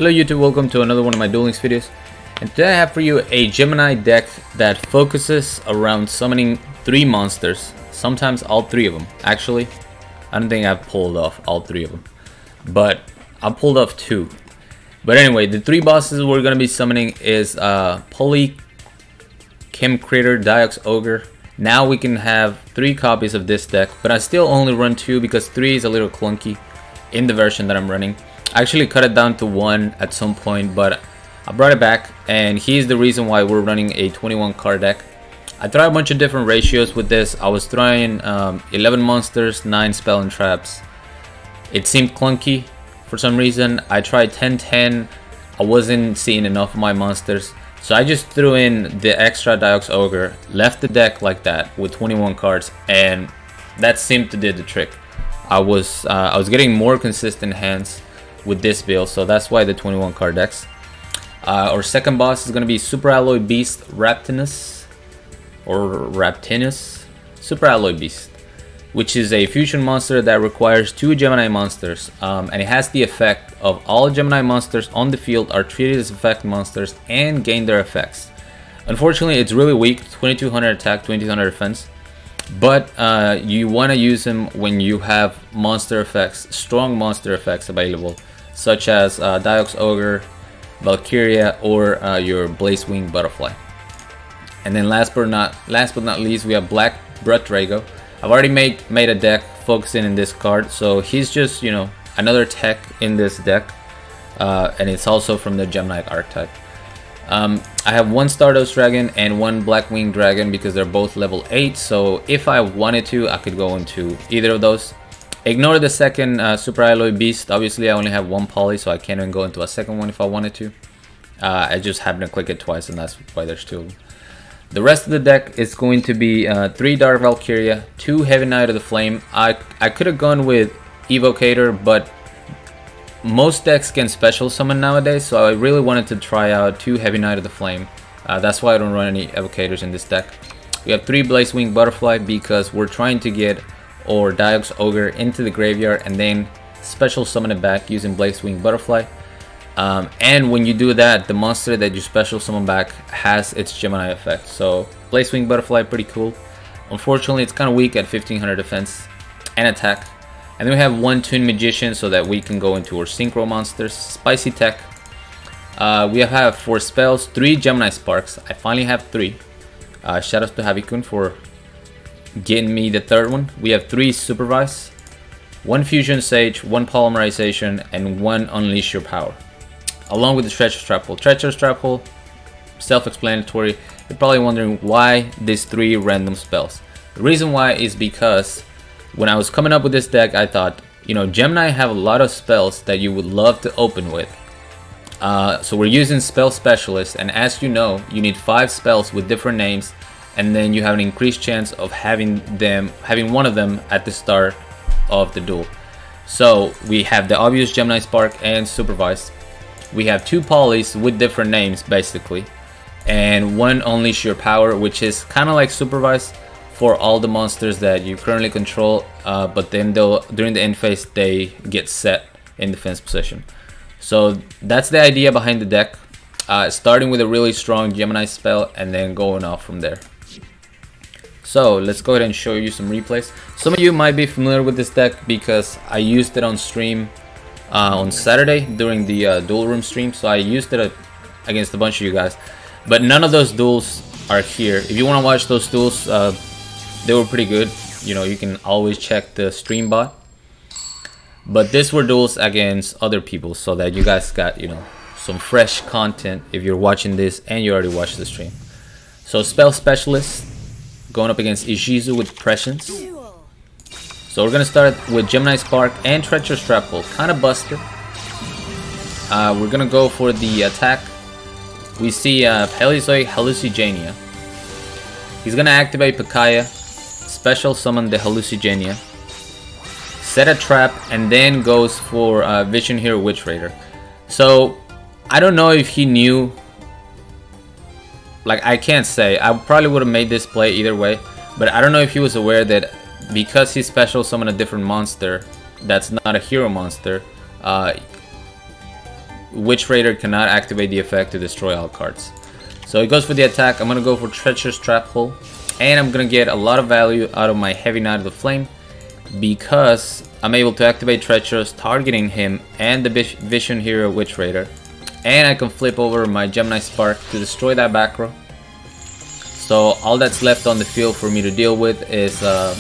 Hello YouTube, welcome to another one of my Duel Links videos. And today I have for you a Gemini deck that focuses around summoning 3 monsters. Sometimes all 3 of them. Actually, I don't think I've pulled off all 3 of them. But I pulled off 2. But anyway, the 3 bosses we're going to be summoning is Poly, Chem Critter, Diox Ogre. Now we can have 3 copies of this deck, but I still only run 2 because 3 is a little clunky in the version that I'm running. I actually cut it down to 1 at some point, but I brought it back, and he's the reason why we're running a 21 card deck. I tried a bunch of different ratios with this. I was trying 11 monsters, 9 spell and traps. It seemed clunky for some reason. I tried 10-10. I wasn't seeing enough of my monsters, so I just threw in the extra Diox Ogre, left the deck like that with 21 cards, and that seemed to do the trick. I was getting more consistent hands with this build, so that's why the 21 card decks. Our second boss is going to be Super Alloy Beast Raptinus, Super Alloy Beast, which is a fusion monster that requires 2 Gemini monsters, and it has the effect of all Gemini monsters on the field are treated as effect monsters and gain their effects. Unfortunately, it's really weak, 2200 attack, 2200 defense. But you want to use him when you have monster effects, strong monster effects available, such as Diox Ogre, Valkyria, or your Blazewing Butterfly. And then last but not least, we have Black Brut Drago. I've already made a deck focusing in this card, so he's just, you know, another tech in this deck, and it's also from the Gemini archetype. I have 1 Stardust Dragon and 1 Blackwing Dragon because they're both level 8, so if I wanted to, I could go into either of those. Ignore the second Super Alloy Beast. Obviously, I only have 1 poly, so I can't even go into a second one if I wanted to. I just happened to click it twice, and that's why there's 2 of them. The rest of the deck is going to be 3 Dark Valkyria, 2 Heavy Knight of the Flame. I could have gone with Evocator, but most decks can special summon nowadays, so I really wanted to try out 2 Heavy Knight of the Flame. That's why I don't run any Evocators in this deck. We have 3 Blazewing Butterfly because we're trying to get our Diox Ogre into the graveyard and then special summon it back using Blazewing Butterfly. And when you do that, the monster that you special summon back has its Gemini effect. So Blazewing Butterfly, pretty cool. Unfortunately, it's kind of weak at 1500 defense and attack. And then we have 1 Toon Magician so that we can go into our Synchro monsters. Spicy tech. We have 4 spells, 3 Gemini Sparks. I finally have 3. Shout out to Javikun for getting me the 3rd one. We have 3 Supervise, 1 Fusion Sage, 1 Polymerization, and 1 Unleash Your Power. Along with the Treacherous Trap Hole. Treacherous Trap Hole, self-explanatory. You're probably wondering why these 3 random spells. The reason why is because when I was coming up with this deck, I thought, you know, Gemini have a lot of spells that you would love to open with. So we're using Spell Specialist, and as you know, you need 5 spells with different names, and then you have an increased chance of having one of them at the start of the duel. So we have the obvious Gemini Spark and Supervise. We have 2 polys with different names basically, and 1 Unleash Your Power, which is kind of like Supervise for all the monsters that you currently control, but then during the end phase they get set in defense position. So that's the idea behind the deck, starting with a really strong Gemini spell and then going off from there. So let's go ahead and show you some replays. Some of you might be familiar with this deck because I used it on stream on Saturday during the duel room stream. So I used it against a bunch of you guys, but none of those duels are here. If you want to watch those duels, they were pretty good. You know, you can always check the stream bot. But these were duels against other people, so that you guys got, you know, some fresh content if you're watching this and you already watched the stream. So Spell Specialist going up against Ishizu with Prescience. So we're gonna start with Gemini Spark and Treacherous Trap Hole, kind of busted. We're gonna go for the attack. We see Paleozoic Hallucigenia. He's gonna activate Pakaya, special summon the Hallucigenia, set a trap, and then goes for Vision Hero Witch Raider. So I don't know if he knew. Like, I can't say. I probably would have made this play either way, but I don't know if he was aware that because he special summoned a different monster that's not a hero monster, Witch Raider cannot activate the effect to destroy all cards. So he goes for the attack. I'm gonna go for Treacherous Trap Hole, and I'm gonna get a lot of value out of my Heavy Knight of the Flame because I'm able to activate Treacherous, targeting him and the Vision Hero Witch Raider, and I can flip over my Gemini Spark to destroy that back row. So all that's left on the field for me to deal with is a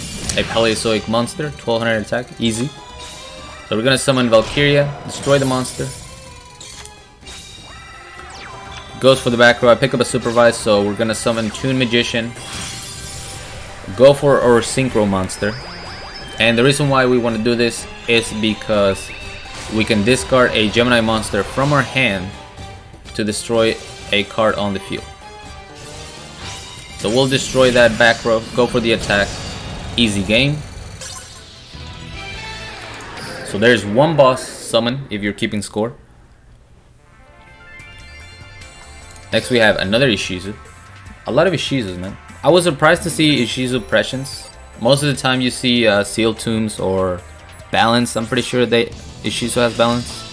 Paleozoic monster, 1200 attack, easy. So we're gonna summon Valkyria, destroy the monster. Goes for the back row. I pick up a Supervise, so we're gonna summon Toon Magician. Go for our Synchro monster. And the reason why we want to do this is because we can discard a Gemini monster from our hand to destroy a card on the field. So we'll destroy that back row, go for the attack, easy game. So there's one boss summon if you're keeping score. Next we have another Ishizu. A lot of Ishizus, man. I was surprised to see Ishizu Prescience. Most of the time you see Seal Tombs or Balance. I'm pretty sure Ishizu has Balance.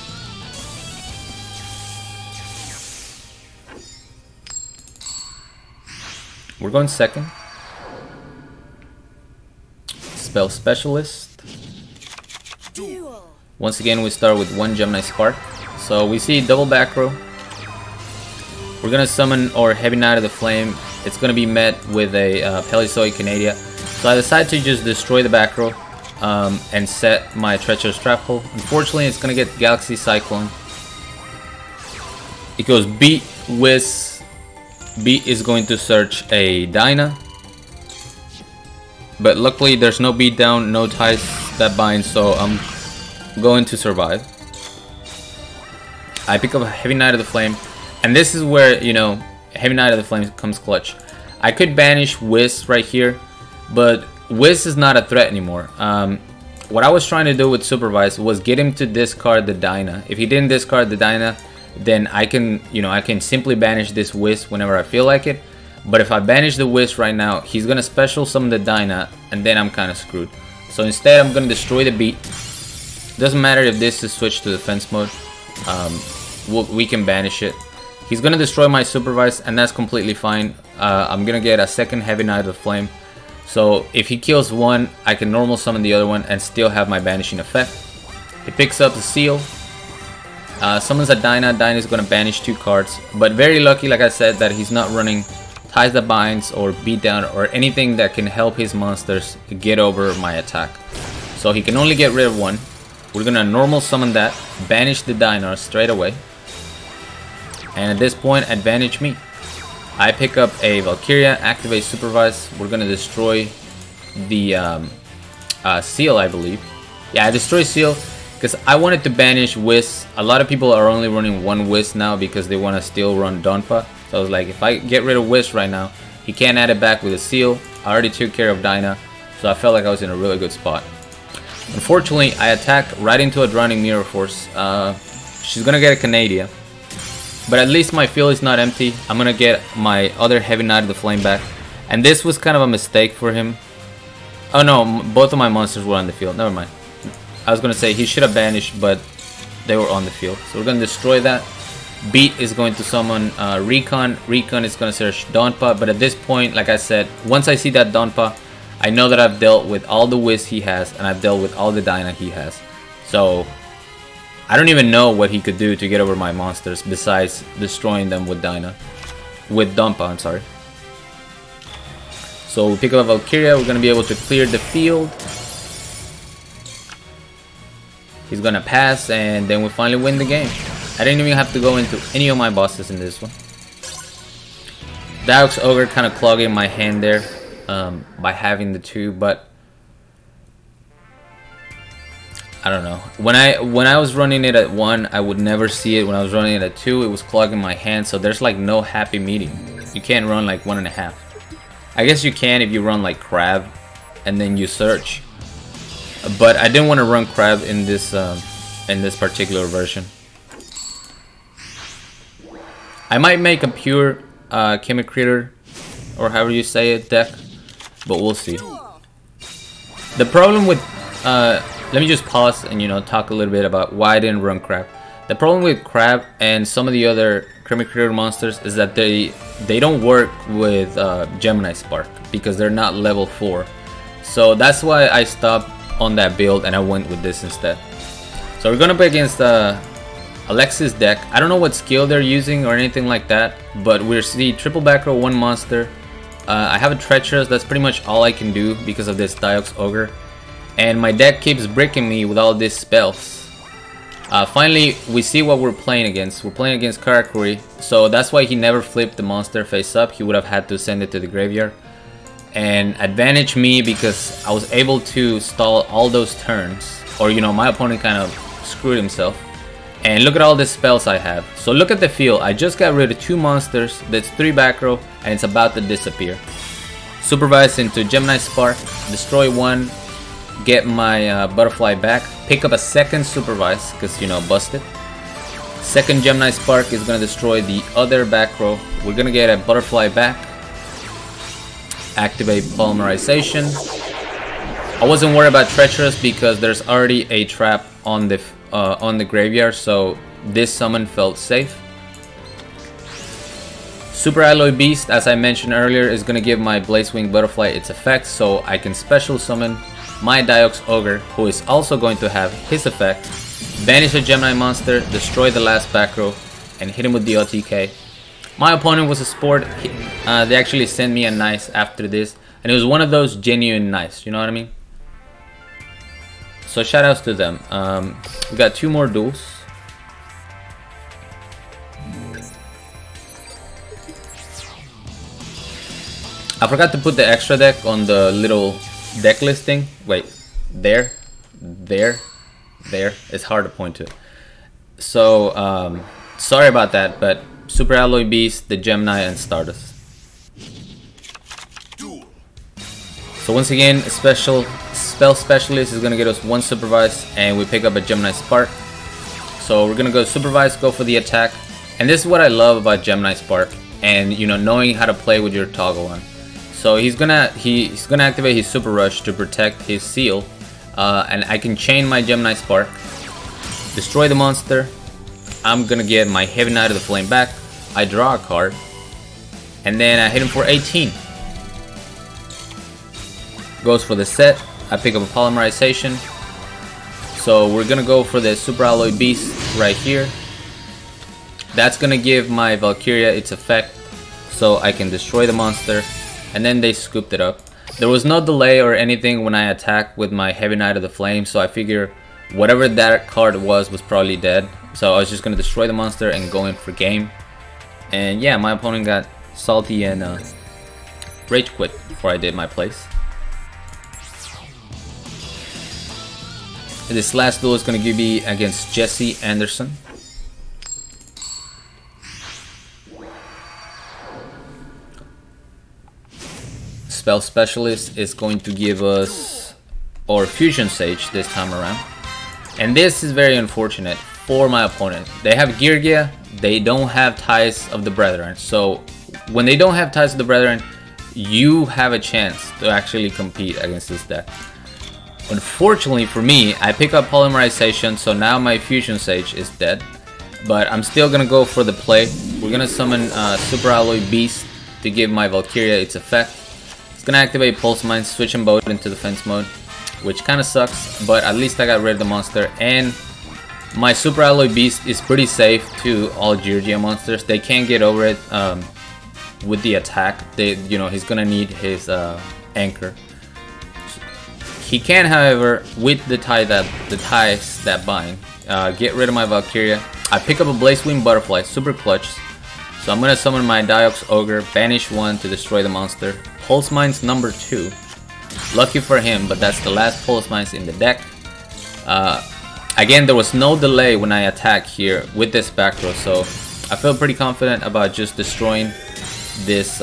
We're going second. Spell Specialist. Duel. Once again we start with one Gemini Spark. So we see double back row. We're gonna summon our Heavy Knight of the Flame. It's gonna be met with a Paleozoic Canadia. So I decide to just destroy the back row and set my Treacherous Trap Hole. Unfortunately, it's gonna get Galaxy Cyclone. It goes Beat, Whiz. Beat is going to search a Dyna. But luckily, there's no beat down, no ties that bind, so I'm going to survive. I pick up a Heavy Knight of the Flame. And this is where, you know, Heavy Knight of the Flame comes clutch. I could banish Whiz right here, but Whiz is not a threat anymore. What I was trying to do with Supervise was get him to discard the Dyna. If he didn't discard the Dyna, then I can, you know, I can simply banish this Whiz whenever I feel like it. But if I banish the Whiz right now, he's gonna special summon the Dyna, and then I'm kind of screwed. So instead, I'm gonna destroy the Beat. Doesn't matter if this is switched to defense mode. We can banish it. He's gonna destroy my Supervise, and that's completely fine. I'm gonna get a second Heavy Knight of the Flame. So if he kills one, I can normal summon the other one and still have my banishing effect. He picks up the Seal, summons a Dyna. Dyna is gonna banish 2 cards, but very lucky, like I said, that he's not running Ties That Binds or Beatdown or anything that can help his monsters get over my attack. So he can only get rid of 1. We're gonna normal summon that, banish the Dyna straight away. And at this point, advantage me. I pick up a Valkyria, activate Supervise. We're gonna destroy the Seal, I believe. Yeah, I destroy Seal because I wanted to banish Whiz. A lot of people are only running 1 Whiz now because they want to still run Donpa. So I was like, if I get rid of Whiz right now, he can't add it back with a Seal. I already took care of Dyna, so I felt like I was in a really good spot. Unfortunately, I attack right into a Drowning Mirror Force. She's gonna get a Canadia. But at least my field is not empty. I'm gonna get my other Heavy Knight of the Flame back. And this was kind of a mistake for him. Oh no, both of my monsters were on the field. Never mind. I was gonna say he should have banished, but they were on the field. So we're gonna destroy that. Beat is going to summon Recon. Recon is gonna search Donpa. But at this point, like I said, once I see that Donpa, I know that I've dealt with all the Whiz he has, and I've dealt with all the Dyna he has. So I don't even know what he could do to get over my monsters besides destroying them with Dyna. With Donpa, I'm sorry. So we pick up a Valkyria, we're going to be able to clear the field. He's going to pass, and then we finally win the game. I didn't even have to go into any of my bosses in this one. Daux Ogre kind of clogging my hand there by having the 2, but I don't know. When I was running it at 1, I would never see it. When I was running it at 2, it was clogging my hand. So there's like no happy medium. You can't run like 1.5. I guess you can if you run like Crab and then you search. But I didn't want to run Crab in this particular version. I might make a pure Chemic Critter, or however you say it, deck, but we'll see. The problem with let me just pause and talk a little bit about why I didn't run Crab. The problem with Crab and some of the other Creamy Critter monsters is that they don't work with Gemini Spark because they're not level 4. So that's why I stopped on that build and I went with this instead. So we're gonna play against Alexis deck. I don't know what skill they're using or anything like that, but we're see triple back row, 1 monster. I have a Treacherous, that's pretty much all I can do because of this Diox Ogre. And my deck keeps bricking me with all these spells. Finally, we see what we're playing against. We're playing against Karakuri, so that's why he never flipped the monster face up. He would have had to send it to the graveyard. And advantage me because I was able to stall all those turns. Or, you know, my opponent kind of screwed himself. And look at all the spells I have. So look at the field. I just got rid of 2 monsters. That's 3 back row, and it's about to disappear. Supervise into Gemini Spark, destroy 1, get my butterfly back, pick up a second Supervise because, you know, busted. Second Gemini Spark is gonna destroy the other back row. We're gonna get a butterfly back. Activate Polymerization. I wasn't worried about Treacherous because there's already a trap on the graveyard, so this summon felt safe. Super Alloy Beast, as I mentioned earlier, is gonna give my Blazewing Butterfly its effect, so I can special summon my Diox Ogre, who is also going to have his effect. Banish a Gemini monster, destroy the last back row, and hit him with the OTK. My opponent was a sport. They actually sent me a nice after this, and it was one of those genuine nice, you know what I mean? So shoutouts to them. We got 2 more duels. I forgot to put the extra deck on the little deck listing. Wait, there. It's hard to point to. So sorry about that, but Super Alloy Beast, the Gemini, and Stardust. So once again, a spell specialist is gonna get us 1 Supervise, and we pick up a Gemini Spark. So we're gonna go Supervise, go for the attack, and this is what I love about Gemini Spark, and you know, knowing how to play with your toggle on. So he's gonna activate his Super Rush to protect his seal, and I can chain my Gemini Spark, destroy the monster. I'm gonna get my Heavy Knight of the Flame back. I draw a card, and then I hit him for 18. Goes for the set. I pick up a Polymerization. So we're gonna go for the Super Alloy Beast right here. That's gonna give my Valkyria its effect, so I can destroy the monster. And then they scooped it up. There was no delay or anything when I attacked with my Heavy Knight of the Flame, so I figure whatever that card was probably dead. So I was just gonna destroy the monster and go in for game. And yeah, my opponent got salty and rage quit before I did my place. This last duel is going to be against Jesse Anderson. Spell Specialist is going to give us our Fusion Sage this time around. And this is very unfortunate for my opponent. They have Girgia, they don't have Ties of the Brethren. So when they don't have Ties of the Brethren, you have a chance to actually compete against this deck. Unfortunately for me, I pick up Polymerization, so now my Fusion Sage is dead. But I'm still gonna go for the play. We're gonna summon Super Alloy Beast to give my Valkyria its effect. It's gonna activate Pulse Mine, switch them both into defense mode, which kinda sucks, but at least I got rid of the monster. And my Super Alloy Beast is pretty safe to all Georgia monsters. They can't get over it with the attack. He's gonna need his anchor. He can, however, with the ties that bind, get rid of my Valkyria. I pick up a Blazewing Butterfly, super clutch. So I'm gonna summon my Diox Ogre, banish 1 to destroy the monster. Pulse Mines number 2. Lucky for him, but that's the last Pulse Mines in the deck. Again, there was no delay when I attack here with this back row, so I feel pretty confident about just destroying this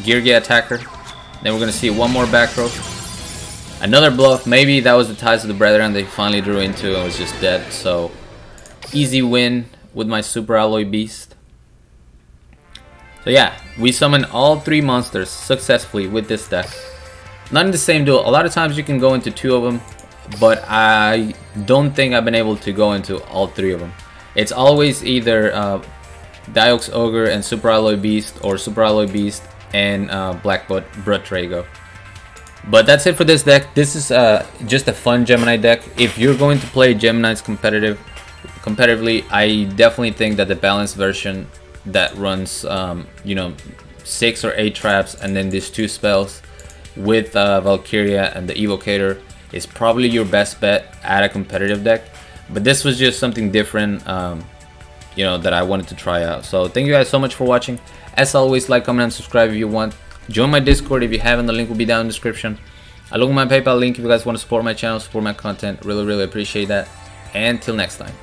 Girgia attacker. Then we're gonna see 1 more back row. Another bluff, maybe that was the Ties of the Brethren they finally drew into and was just dead. So easy win with my Super Alloy Beast. So yeah, we summoned all 3 monsters successfully with this deck. Not in the same duel. A lot of times you can go into 2 of them, but I don't think I've been able to go into all three of them. It's always either Diox Ogre and Super Alloy Beast, or Super Alloy Beast and Black Blood Drago. But that's it for this deck. This is just a fun Gemini deck. If you're going to play Geminis competitively, I definitely think that the balanced version that runs you know, 6 or 8 traps and then these 2 spells with Valkyria and the Evocator is probably your best bet at a competitive deck. But this was just something different, you know, that I wanted to try out. So thank you guys so much for watching. As always, like, comment, and subscribe if you want. Join my Discord if you haven't. The link will be down in the description. Along with my PayPal link if you guys want to support my channel, support my content. Really appreciate that. And till next time.